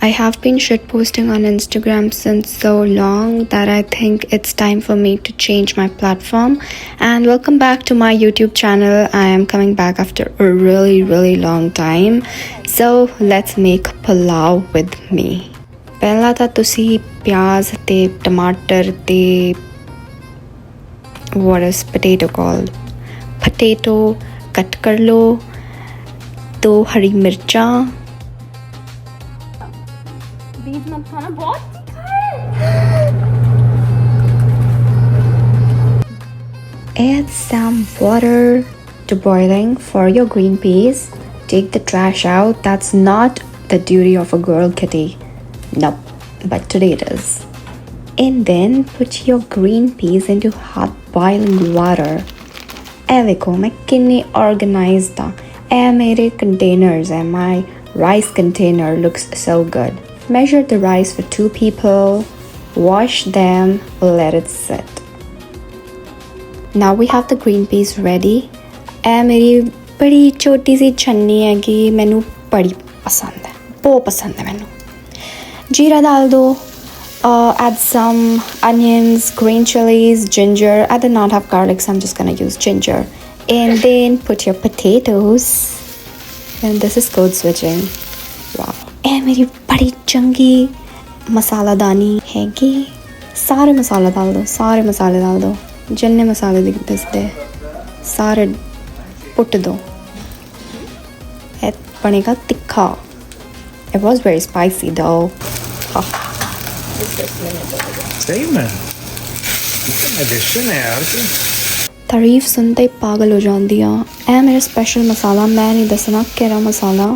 I have been shitposting on Instagram since so long that I think it's time for me to change my platform. And welcome back to my YouTube channel. I am coming back after a really long time. So let's make pulao with me. ਪਹਿਲਾਂ ਤਾਂ ਤੁਸੀਂ ਪਿਆਜ਼ ਤੇ ਟਮਾਟਰ ਤੇ what is potato called? Potato cut कर लो, 2 हरी मिर्चा। बीज मत खाना, बहुत तीखा है। Add some water to boiling for your green peas. Take the trash out. That's not the duty of a girl, kitty. Nope, but today it is. And then put your green peas into hot boiling water. ਇਹ ਵੇਖੋ ਮੈਂ ਕਿੰਨੀ organized ਹਾਂ। ਇਹ ਮੇਰੇ containers ਹੈ। My rice container looks so good. Measure the rice for 2 people. Wash them. Let it sit. Now we have the green peas ready. ਇਹ ਮੇਰੀ ਬੜੀ ਛੋਟੀ ਸੀ ਛन्नी ਹੈ ਕਿ ਮੈਨੂੰ ਬੜੀ ਪਸੰਦ ਹੈ, ਬਹੁਤ ਪਸੰਦ ਹੈ ਮੈਨੂੰ। जीरा डाल दो. Add some onions, green chilies, ginger. I did not have garlic, so I'm just gonna use ginger. And then put your potatoes. And this is code switching. Wow. Eh, मेरी बड़ी चंगी मसाला दानी हैगी. सारे मसाला डाल दो, सारे मसाले डाल दो, जिन्ने मसाले दिखते सारे पुट दो। ये बनेगा तिखा. It was very spicy though. सही में एडिशन है यार की तारीफ सुनते ही पागल हो जाती हाँ। ए मेरा स्पेशल मसाला, मैं नहीं दसना केड़ा मसाला।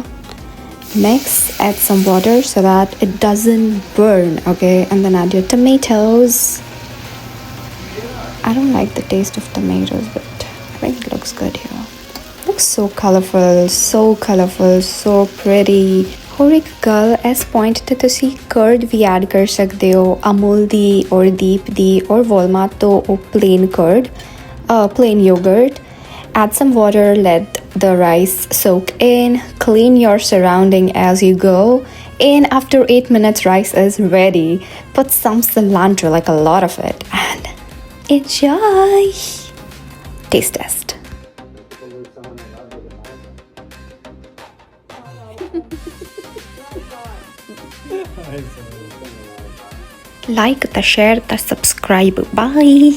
Mix, add some water so that it doesn't burn, okay? And then add your tomatoes. I don't like the taste of tomatoes, but I think it looks good here. Looks so colorful, so pretty. ਹੋਰ ਇੱਕ ਗੱਲ, ਇਸ point 'ਤੇ ਤੁਸੀਂ curd ਵੀ add ਕਰ ਸਕਦੇ ਹੋ, ਅਮੂਲ ਦੀ ਔਰ ਦੀਪ ਦੀ ਔਰ ਵੋਲਮਾਰਟ ਤੋਂ ਉਹ plain yogurt. Add some water, let the rice soak in, clean your surrounding as you go, and after 8 minutes rice is ready. Put some cilantro, like a lot of it, and enjoy. Taste test. Like, share, subscribe. Bye.